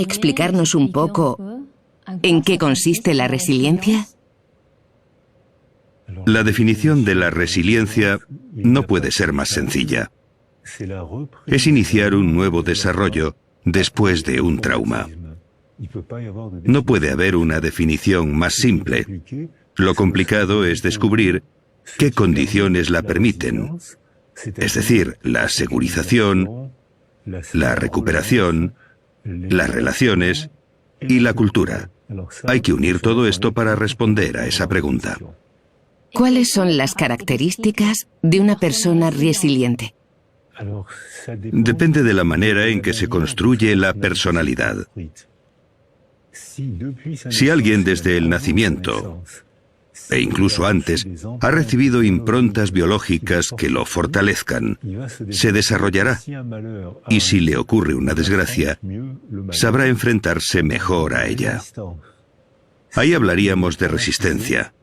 explicarnos un poco en qué consiste la resiliencia? La definición de la resiliencia no puede ser más sencilla. Es iniciar un nuevo desarrollo después de un trauma. No puede haber una definición más simple. Lo complicado es descubrir qué condiciones la permiten, es decir, la segurización, la recuperación, las relaciones y la cultura. Hay que unir todo esto para responder a esa pregunta. ¿Cuáles son las características de una persona resiliente? Depende de la manera en que se construye la personalidad. Si alguien desde el nacimiento, e incluso antes, ha recibido improntas biológicas que lo fortalezcan, se desarrollará. Y si le ocurre una desgracia, sabrá enfrentarse mejor a ella. Ahí hablaríamos de resistencia.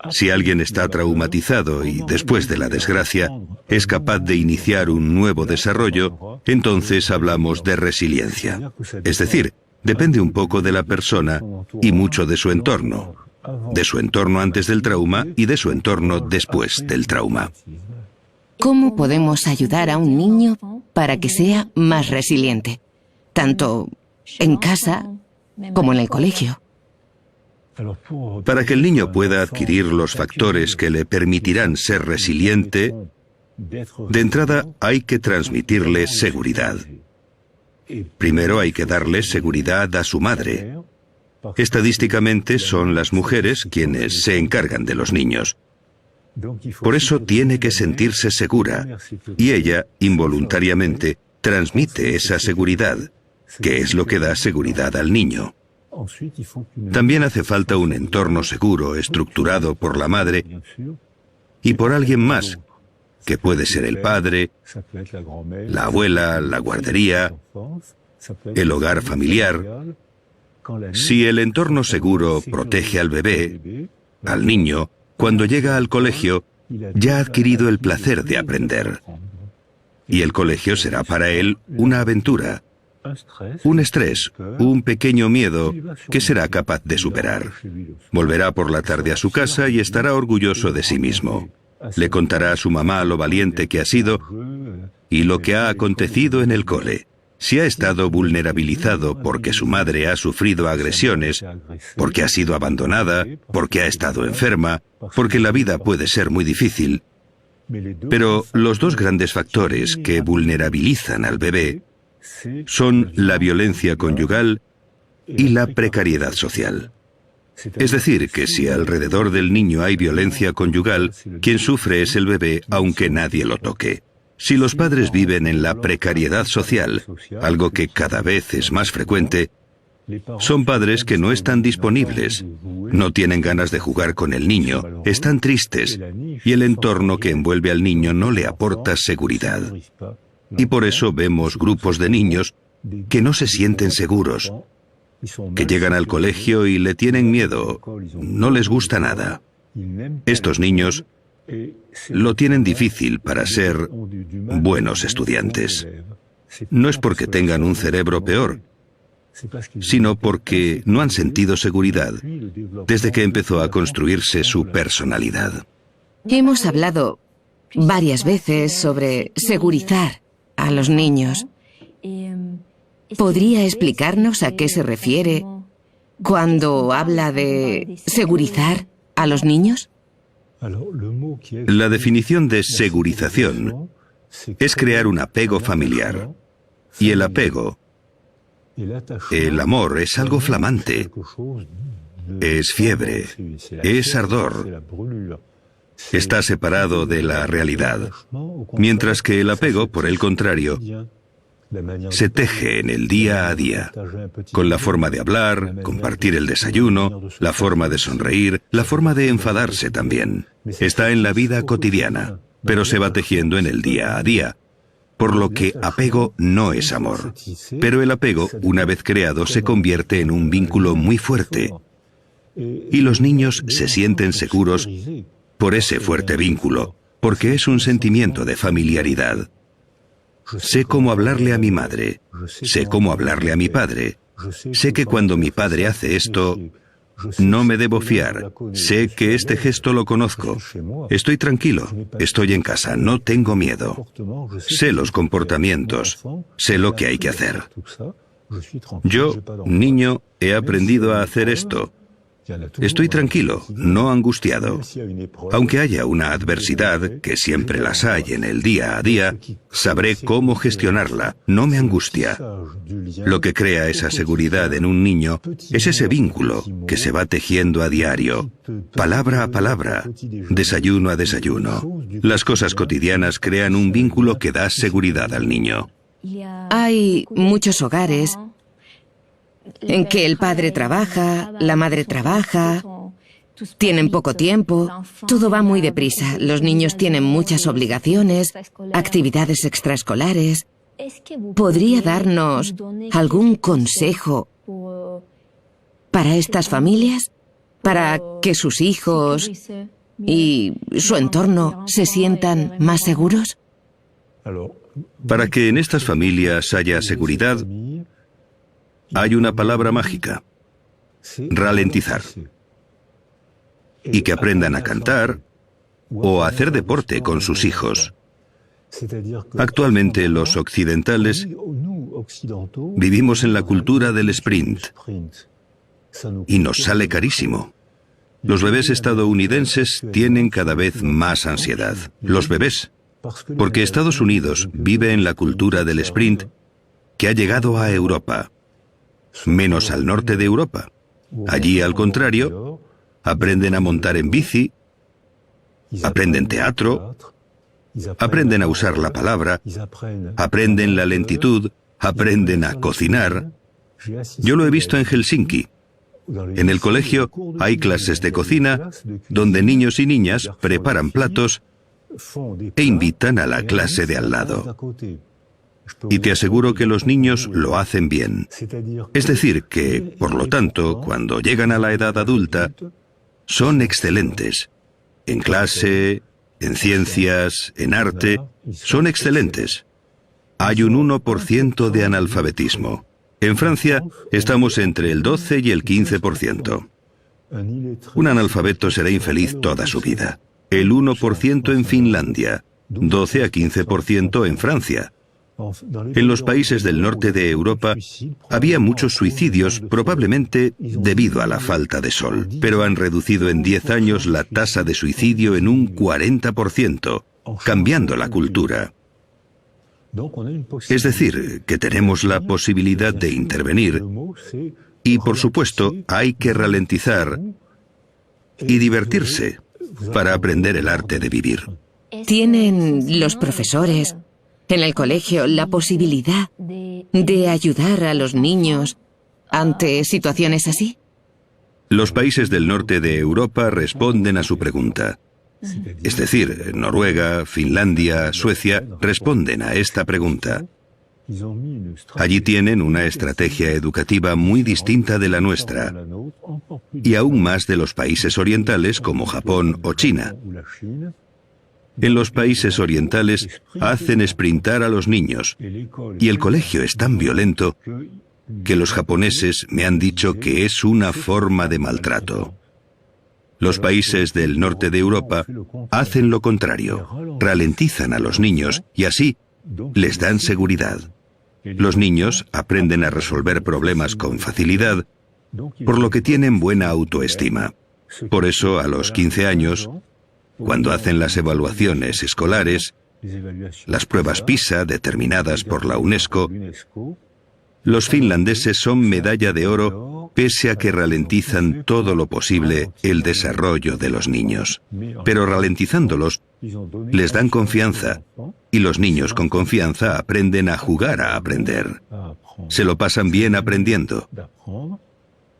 Si alguien está traumatizado y después de la desgracia es capaz de iniciar un nuevo desarrollo, entonces hablamos de resiliencia. Es decir, depende un poco de la persona y mucho de su entorno antes del trauma y de su entorno después del trauma. ¿Cómo podemos ayudar a un niño para que sea más resiliente, tanto en casa como en el colegio? Para que el niño pueda adquirir los factores que le permitirán ser resiliente, de entrada hay que transmitirle seguridad. Primero hay que darle seguridad a su madre. Estadísticamente son las mujeres quienes se encargan de los niños. Por eso tiene que sentirse segura, y ella, involuntariamente, transmite esa seguridad, que es lo que da seguridad al niño. También hace falta un entorno seguro, estructurado por la madre y por alguien más, que puede ser el padre, la abuela, la guardería, el hogar familiar. Si el entorno seguro protege al bebé, al niño, cuando llega al colegio, ya ha adquirido el placer de aprender. Y el colegio será para él una aventura, un estrés, un pequeño miedo que será capaz de superar. Volverá por la tarde a su casa y estará orgulloso de sí mismo. Le contará a su mamá lo valiente que ha sido y lo que ha acontecido en el cole. Si ha estado vulnerabilizado porque su madre ha sufrido agresiones, porque ha sido abandonada, porque ha estado enferma, porque la vida puede ser muy difícil. Pero los dos grandes factores que vulnerabilizan al bebé son la violencia conyugal y la precariedad social. Es decir, que si alrededor del niño hay violencia conyugal, quien sufre es el bebé aunque nadie lo toque. Si los padres viven en la precariedad social, algo que cada vez es más frecuente, son padres que no están disponibles, no tienen ganas de jugar con el niño, están tristes, y el entorno que envuelve al niño no le aporta seguridad. Y por eso vemos grupos de niños que no se sienten seguros, que llegan al colegio y le tienen miedo, no les gusta nada. Estos niños lo tienen difícil para ser buenos estudiantes. No es porque tengan un cerebro peor, sino porque no han sentido seguridad desde que empezó a construirse su personalidad. Hemos hablado varias veces sobre segurizar a los niños. ¿Podría explicarnos a qué se refiere cuando habla de segurizar a los niños? La definición de segurización es crear un apego familiar. Y el apego, el amor, es algo flamante. Es fiebre, es ardor. Está separado de la realidad. Mientras que el apego, por el contrario, se teje en el día a día, con la forma de hablar, compartir el desayuno, la forma de sonreír, la forma de enfadarse también. Está en la vida cotidiana, pero se va tejiendo en el día a día, por lo que apego no es amor. Pero el apego, una vez creado, se convierte en un vínculo muy fuerte, y los niños se sienten seguros por ese fuerte vínculo, porque es un sentimiento de familiaridad. Sé cómo hablarle a mi madre, sé cómo hablarle a mi padre, Sé que cuando mi padre hace esto, no me debo fiar. Sé que este gesto lo conozco. Estoy tranquilo. Estoy en casa. No tengo miedo. Sé los comportamientos. Sé lo que hay que hacer. Yo, niño, he aprendido a hacer esto. Estoy tranquilo, no angustiado. Aunque haya una adversidad, que siempre las hay en el día a día, sabré cómo gestionarla. No me angustia. Lo que crea esa seguridad en un niño es ese vínculo que se va tejiendo a diario, palabra a palabra, desayuno a desayuno. Las cosas cotidianas crean un vínculo que da seguridad al niño. Hay muchos hogares en que el padre trabaja, la madre trabaja, tienen poco tiempo, todo va muy deprisa, los niños tienen muchas obligaciones, actividades extraescolares. ¿Podría darnos algún consejo para estas familias? Para que sus hijos y su entorno se sientan más seguros. Para que en estas familias haya seguridad, hay una palabra mágica: ralentizar. Y que aprendan a cantar o a hacer deporte con sus hijos. Actualmente los occidentales vivimos en la cultura del sprint y nos sale carísimo. Los bebés estadounidenses tienen cada vez más ansiedad. Los bebés, porque Estados Unidos vive en la cultura del sprint que ha llegado a Europa, menos al norte de Europa. Allí, al contrario, aprenden a montar en bici, aprenden teatro, aprenden a usar la palabra, aprenden la lentitud, aprenden a cocinar. Yo lo he visto en Helsinki. En el colegio hay clases de cocina donde niños y niñas preparan platos e invitan a la clase de al lado. Y te aseguro que los niños lo hacen bien. Es decir, que, por lo tanto, cuando llegan a la edad adulta, son excelentes. En clase, en ciencias, en arte, son excelentes. Hay un 1% de analfabetismo. En Francia estamos entre el 12 y el 15%. Un analfabeto será infeliz toda su vida. El 1% en Finlandia, 12 a 15% en Francia. En los países del norte de Europa había muchos suicidios, probablemente debido a la falta de sol, pero han reducido en 10 años la tasa de suicidio en un 40%, cambiando la cultura. Es decir, que tenemos la posibilidad de intervenir y, por supuesto, hay que ralentizar y divertirse para aprender el arte de vivir. ¿Tienen los profesores en el colegio la posibilidad de ayudar a los niños ante situaciones así? Los países del norte de Europa responden a su pregunta. Es decir, Noruega, Finlandia, Suecia responden a esta pregunta. Allí tienen una estrategia educativa muy distinta de la nuestra, y aún más de los países orientales como Japón o China. En los países orientales hacen sprintar a los niños, y el colegio es tan violento que los japoneses me han dicho que es una forma de maltrato. Los países del norte de Europa hacen lo contrario, ralentizan a los niños y así les dan seguridad. Los niños aprenden a resolver problemas con facilidad, por lo que tienen buena autoestima. Por eso, a los 15 años, cuando hacen las evaluaciones escolares, las pruebas PISA determinadas por la UNESCO, los finlandeses son medalla de oro pese a que ralentizan todo lo posible el desarrollo de los niños. Pero ralentizándolos, les dan confianza, y los niños con confianza aprenden a jugar a aprender. Se lo pasan bien aprendiendo.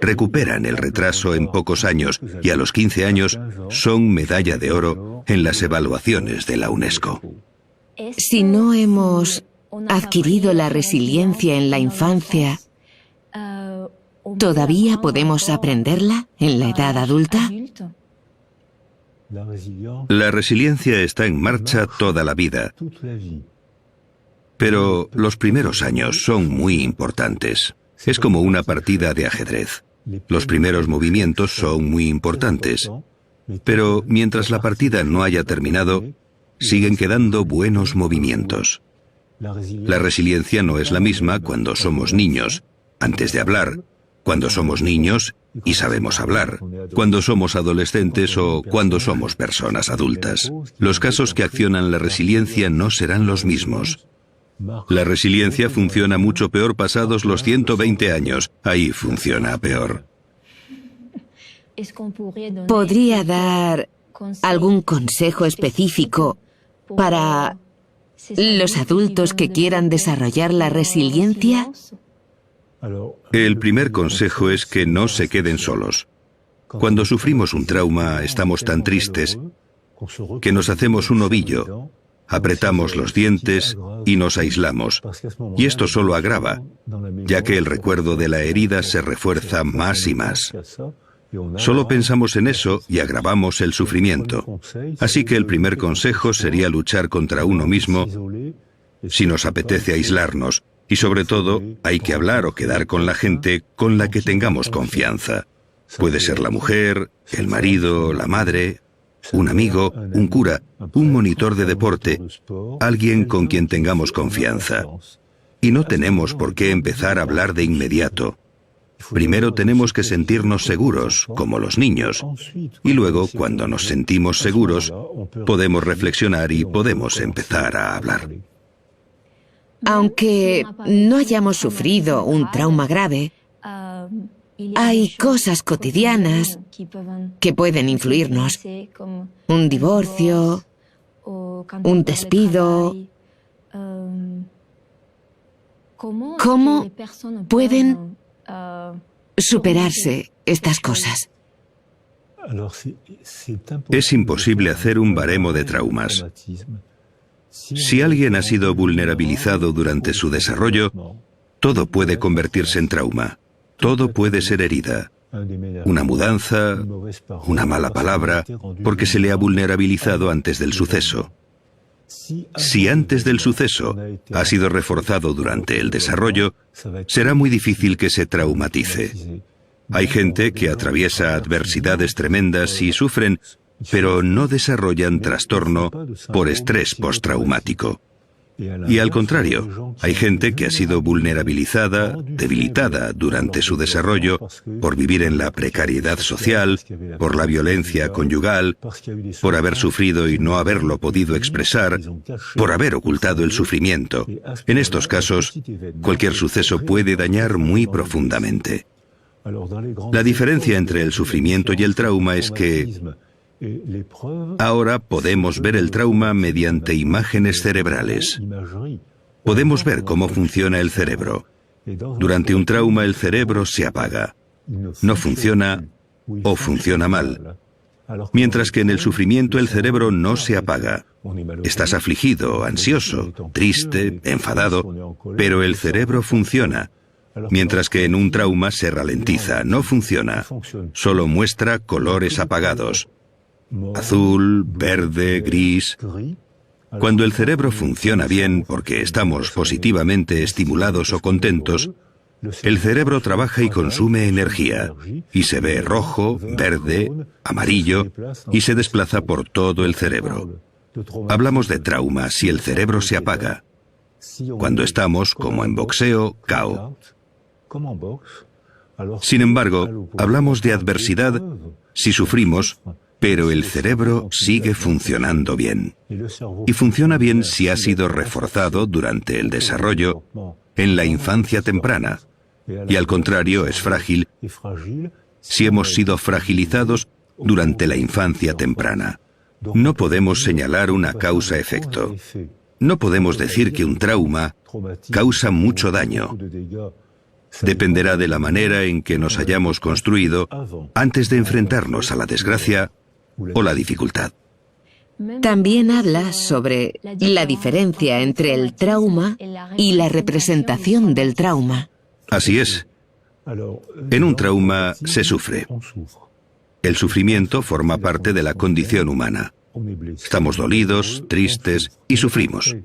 Recuperan el retraso en pocos años y a los 15 años son medalla de oro en las evaluaciones de la UNESCO. Si no hemos adquirido la resiliencia en la infancia, ¿todavía podemos aprenderla en la edad adulta? La resiliencia está en marcha toda la vida, pero los primeros años son muy importantes. Es como una partida de ajedrez. Los primeros movimientos son muy importantes, pero mientras la partida no haya terminado, siguen quedando buenos movimientos. La resiliencia no es la misma cuando somos niños, antes de hablar, cuando somos niños y sabemos hablar, cuando somos adolescentes o cuando somos personas adultas. Los casos que accionan la resiliencia no serán los mismos. La resiliencia funciona mucho peor pasados los 120 años. Ahí funciona peor. ¿Podría dar algún consejo específico para los adultos que quieran desarrollar la resiliencia? El primer consejo es que no se queden solos. Cuando sufrimos un trauma, estamos tan tristes que nos hacemos un ovillo, apretamos los dientes y nos aislamos. Y esto solo agrava, ya que el recuerdo de la herida se refuerza más y más. Solo pensamos en eso y agravamos el sufrimiento. Así que el primer consejo sería luchar contra uno mismo si nos apetece aislarnos. Y sobre todo, hay que hablar o quedar con la gente con la que tengamos confianza. Puede ser la mujer, el marido, la madre, un amigo, un cura, un monitor de deporte, alguien con quien tengamos confianza. Y no tenemos por qué empezar a hablar de inmediato. Primero tenemos que sentirnos seguros, como los niños. Y luego, cuando nos sentimos seguros, podemos reflexionar y podemos empezar a hablar. Aunque no hayamos sufrido un trauma grave, hay cosas cotidianas que pueden influirnos. Un divorcio, un despido. ¿Cómo pueden superarse estas cosas? Es imposible hacer un baremo de traumas. Si alguien ha sido vulnerabilizado durante su desarrollo, todo puede convertirse en trauma. Todo puede ser herida. Una mudanza, una mala palabra, porque se le ha vulnerabilizado antes del suceso. Si antes del suceso ha sido reforzado durante el desarrollo, será muy difícil que se traumatice. Hay gente que atraviesa adversidades tremendas y sufren, pero no desarrollan trastorno por estrés postraumático. Y al contrario, hay gente que ha sido vulnerabilizada, debilitada durante su desarrollo por vivir en la precariedad social, por la violencia conyugal, por haber sufrido y no haberlo podido expresar, por haber ocultado el sufrimiento. En estos casos, cualquier suceso puede dañar muy profundamente. La diferencia entre el sufrimiento y el trauma es que ahora podemos ver el trauma mediante imágenes cerebrales. Podemos ver cómo funciona el cerebro. Durante un trauma el cerebro se apaga. No funciona o funciona mal. Mientras que en el sufrimiento el cerebro no se apaga. Estás afligido, ansioso, triste, enfadado, pero el cerebro funciona. Mientras que en un trauma se ralentiza, no funciona. Solo muestra colores apagados. Azul, verde, gris. Cuando el cerebro funciona bien porque estamos positivamente estimulados o contentos, el cerebro trabaja y consume energía, y se ve rojo, verde, amarillo, y se desplaza por todo el cerebro. Hablamos de trauma si el cerebro se apaga. Cuando estamos, como en boxeo, KO. Sin embargo, hablamos de adversidad si sufrimos, pero el cerebro sigue funcionando bien. Y funciona bien si ha sido reforzado durante el desarrollo en la infancia temprana. Y al contrario, es frágil si hemos sido fragilizados durante la infancia temprana. No podemos señalar una causa-efecto. No podemos decir que un trauma causa mucho daño. Dependerá de la manera en que nos hayamos construido antes de enfrentarnos a la desgracia o la dificultad. También habla sobre la diferencia entre el trauma y la representación del trauma. Así es. En un trauma se sufre. El sufrimiento forma parte de la condición humana. Estamos dolidos, tristes y sufrimos.